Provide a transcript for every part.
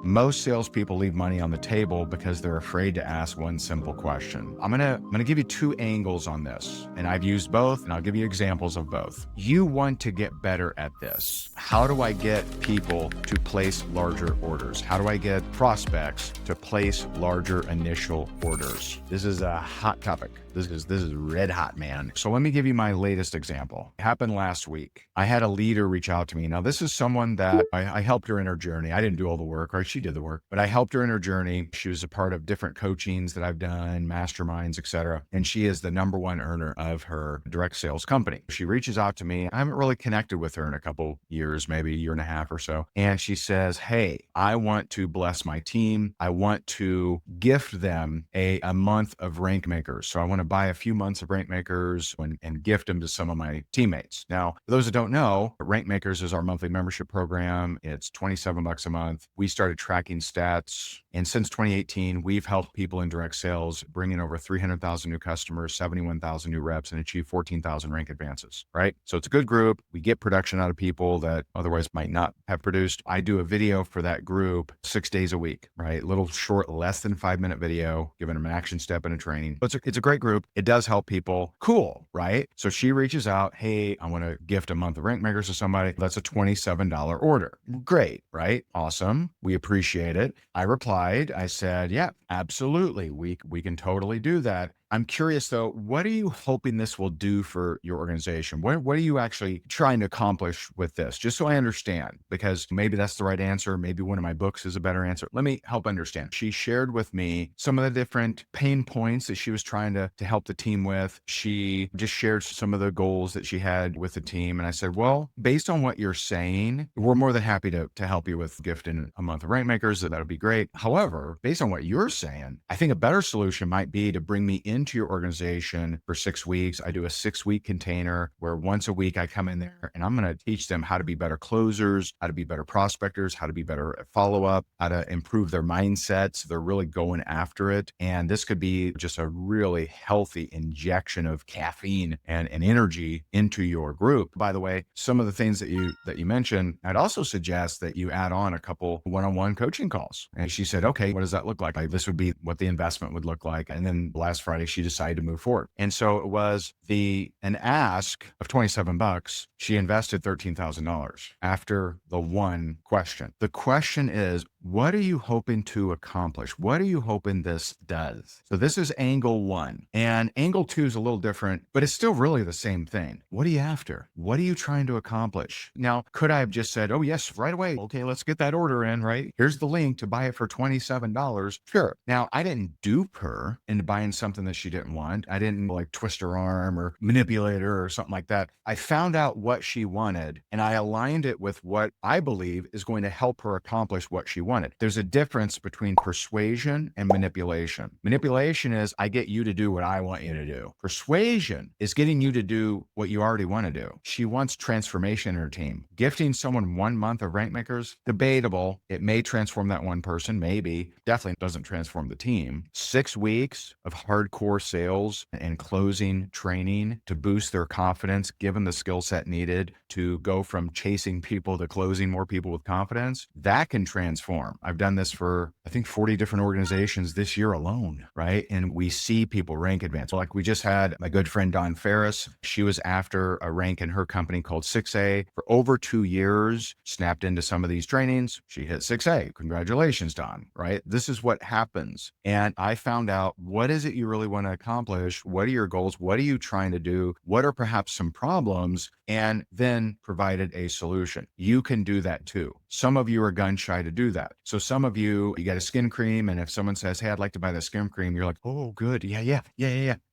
Most salespeople leave money on the table because they're afraid to ask one simple question. I'm gonna give you two angles on this, and I've used both, and I'll give you examples of both. You want to get better at this. How do I get people to place larger orders? How do I get prospects to place larger initial orders? This is a hot topic. This is red hot, man. So let me give you my latest example. It happened last week. I had a leader reach out to me. Now, this is someone that I helped her in her journey. I didn't do all the work, right? She did the work, but I helped her in her journey. She was a part of different coachings that I've done, masterminds, etc. And she is the number one earner of her direct sales company. She reaches out to me. I haven't really connected with her in a couple years, maybe a year and a half or so. And she says, hey, I want to bless my team. I want to gift them a month of rank makers. So I want to buy a few months of rank makers and gift them to some of my teammates. Now, for those that don't know, rank makers is our monthly membership program. It's $27 a month. We started tracking stats. And since 2018, we've helped people in direct sales bring in over 300,000 new customers, 71,000 new reps, and achieve 14,000 rank advances, right? So it's a good group. We get production out of people that otherwise might not have produced. I do a video for that group 6 days a week, right? Little short, less than 5-minute video, giving them an action step in a training. But it's a great group. It does help people. Cool, right? So she reaches out, hey, I want to gift a month of rank makers to somebody. That's a $27 order. Great, right? Awesome. We appreciate it. I replied, I said, yeah, absolutely. We can totally do that. I'm curious though, what are you hoping this will do for your organization? What are you actually trying to accomplish with this? Just so I understand, because maybe that's the right answer. Maybe one of my books is a better answer. Let me help understand. She shared with me some of the different pain points that she was trying to help the team with. She just shared some of the goals that she had with the team. And I said, well, based on what you're saying, we're more than happy to help you with gifting a month of rank makers. That would be great. However, based on what you're saying, I think a better solution might be to bring me into your organization for 6 weeks. I do a 6-week container where once a week I come in there and I'm going to teach them how to be better closers, how to be better prospectors, how to be better at follow-up, how to improve their mindsets. So they're really going after it. And this could be just a really healthy injection of caffeine and energy into your group. By the way, some of the things that you mentioned, I'd also suggest that you add on a couple one-on-one coaching calls. And she said, okay, what does that look like? This would be what the investment would look like. And then last Friday, she decided to move forward. And so it was an ask of $27. She invested $13,000 after the one question. The question is, what are you hoping to accomplish? What are you hoping this does? So this is angle one. And angle two is a little different, but it's still really the same thing. What are you after? What are you trying to accomplish? Now, could I have just said, oh, yes, right away. Okay, let's get that order in, right? Here's the link to buy it for $27. Sure. Now, I didn't dupe her into buying something that she didn't want. I didn't like twist her arm or manipulate her or something like that. I found out what she wanted and I aligned it with what I believe is going to help her accomplish what she wanted. There's a difference between persuasion and manipulation. Manipulation is I get you to do what I want you to do. Persuasion is getting you to do what you already want to do. She wants transformation in her team. Gifting someone 1 month of rank makers, debatable. It may transform that one person, maybe. Definitely doesn't transform the team. 6 weeks of hardcore sales and closing training to boost their confidence, given the skill set needed to go from chasing people to closing more people with confidence, that can transform. I've done this for, I think, 40 different organizations this year alone, right? And we see people rank advance. Like we just had my good friend, Dawn Ferris. She was after a rank in her company called 6A for over 2 years, snapped into some of these trainings. She hit 6A. Congratulations, Dawn, right? This is what happens. And I found out, what is it you really want to accomplish? What are your goals? What are you trying to do? What are perhaps some problems? And then provided a solution. You can do that too. Some of you are gun shy to do that. So some of you get a skin cream, and if someone says, hey, I'd like to buy the skin cream, you're like, oh, good. Yeah.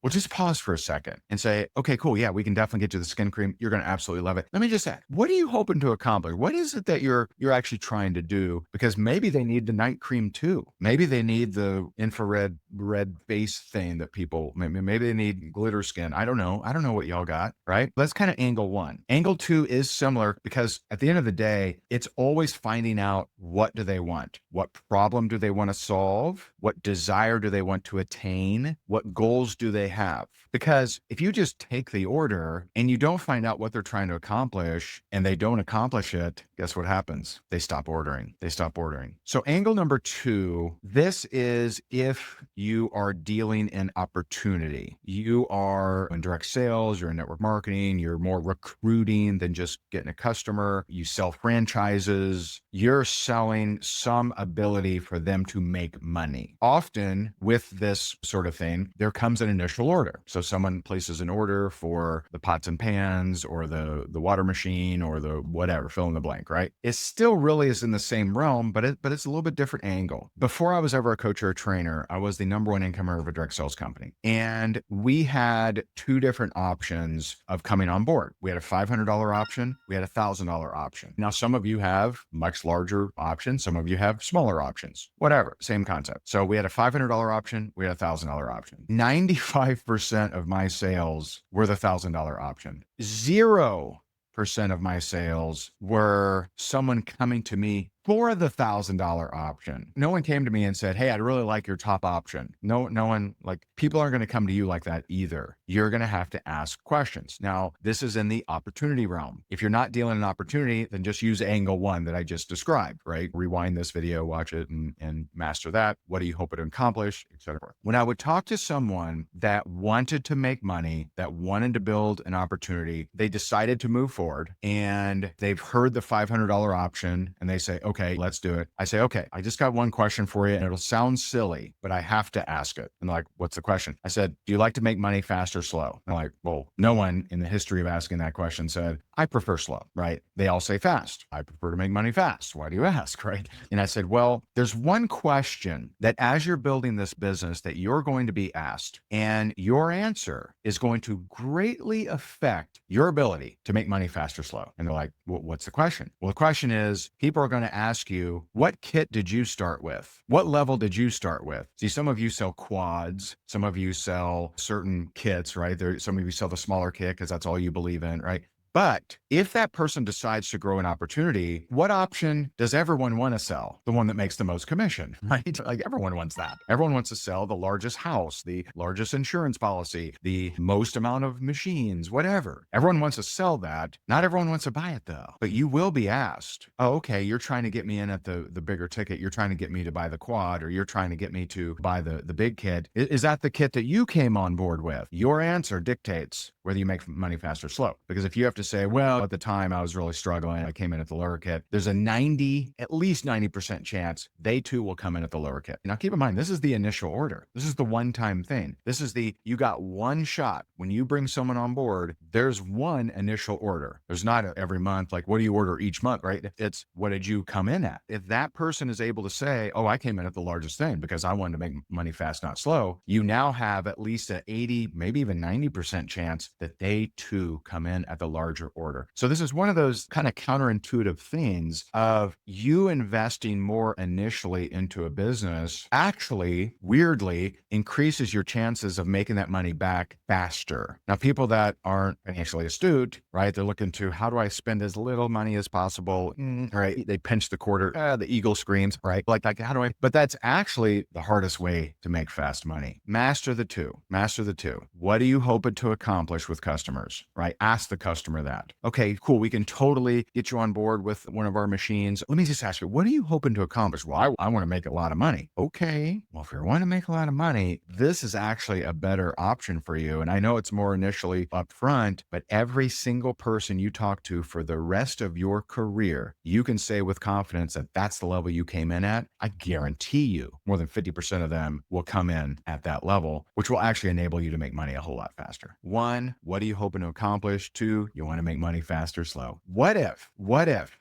Well, just pause for a second and say, okay, cool. Yeah, we can definitely get you the skin cream. You're going to absolutely love it. Let me just ask, what are you hoping to accomplish? What is it that you're actually trying to do? Because maybe they need the night cream too. Maybe they need the infrared red face thing that people, maybe they need glitter skin. I don't know. I don't know what y'all got, right? That's kind of angle one. Angle two is similar because at the end of the day, it's always always finding out, what do they want? What problem do they want to solve? What desire do they want to attain? What goals do they have? Because if you just take the order and you don't find out what they're trying to accomplish and they don't accomplish it, guess what happens? They stop ordering. They stop ordering. So angle number 2, this is if you are dealing in opportunity. You are in direct sales, you're in network marketing, you're more recruiting than just getting a customer. You sell franchises. You're selling some ability for them to make money. Often with this sort of thing, there comes an initial order. So someone places an order for the pots and pans or the water machine or the whatever, fill in the blank, right? It still really is in the same realm, but it's a little bit different angle. Before I was ever a coach or a trainer, I was the number one incomer of a direct sales company. And we had 2 different options of coming on board. We had a $500 option. We had a $1,000 option. Now, some of you have much larger options. Some of you have smaller options, whatever, same concept. So we had a $500 option. We had a $1,000 option. 95% of my sales were the $1,000 option. 0% of my sales were someone coming to me for the $1,000 option. No one came to me and said, hey, I'd really like your top option. No one, like, people aren't going to come to you like that either. You're going to have to ask questions. Now, this is in the opportunity realm. If you're not dealing in opportunity, then just use angle 1 that I just described, right? Rewind this video, watch it, and master that. What do you hope to accomplish, etc. When I would talk to someone that wanted to make money, that wanted to build an opportunity, they decided to move forward and they've heard the $500 option and they say, okay, let's do it. I say, okay, I just got one question for you and it'll sound silly, but I have to ask it. And they're like, what's the question? I said, do you like to make money fast or slow? And they're like, well, no one in the history of asking that question said, I prefer slow, right? They all say fast. I prefer to make money fast. Why do you ask, right? And I said, well, there's one question that as you're building this business that you're going to be asked, and your answer is going to greatly affect your ability to make money fast or slow. And they're like, well, what's the question? Well, the question is, people are going to ask you, what kit did you start with? What level did you start with? See, some of you sell quads. Some of you sell certain kits, right? Some of you sell the smaller kit because that's all you believe in, right? But if that person decides to grow an opportunity, what option does everyone want to sell? The one that makes the most commission, right? Like, everyone wants that. Everyone wants to sell the largest house, the largest insurance policy, the most amount of machines, whatever. Everyone wants to sell that. Not everyone wants to buy it though. But you will be asked, oh, okay, you're trying to get me in at the bigger ticket. You're trying to get me to buy the quad, or you're trying to get me to buy the big kit. Is that the kit that you came on board with? Your answer dictates whether you make money fast or slow. Because if you have to say, well, at the time I was really struggling, I came in at the lower kit, there's at least 90% chance they too will come in at the lower kit. Now keep in mind, this is the initial order. This is the one-time thing. This is you got one shot. When you bring someone on board, there's one initial order. There's not every month, like, what do you order each month, right? It's, what did you come in at? If that person is able to say, oh, I came in at the largest thing because I wanted to make money fast, not slow, you now have at least an 80, maybe even 90% chance that they too come in at the larger order. So this is one of those kind of counterintuitive things of you investing more initially into a business actually, weirdly, increases your chances of making that money back faster. Now, people that aren't financially astute, right? They're looking to, how do I spend as little money as possible? Right? They pinch the quarter, the eagle screams, right? Like, how do I? But that's actually the hardest way to make fast money. Master the two. Master the two. What are you hoping to accomplish with customers, right? Ask the customer that. Okay, cool. We can totally get you on board with one of our machines. Let me just ask you, what are you hoping to accomplish? Well, I want to make a lot of money. Okay. Well, if you want to make a lot of money, this is actually a better option for you. And I know it's more initially upfront, but every single person you talk to for the rest of your career, you can say with confidence that that's the level you came in at. I guarantee you more than 50% of them will come in at that level, which will actually enable you to make money a whole lot faster. 1, what are you hoping to accomplish? 2, you want to make money fast or slow. What if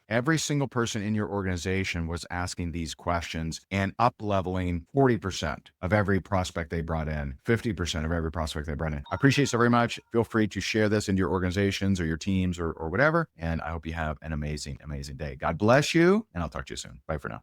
every single person in your organization was asking these questions and up-leveling 40% of every prospect they brought in, 50% of every prospect they brought in? I appreciate it so very much. Feel free to share this into your organizations or your teams or whatever. And I hope you have an amazing, amazing day. God bless you, and I'll talk to you soon. Bye for now.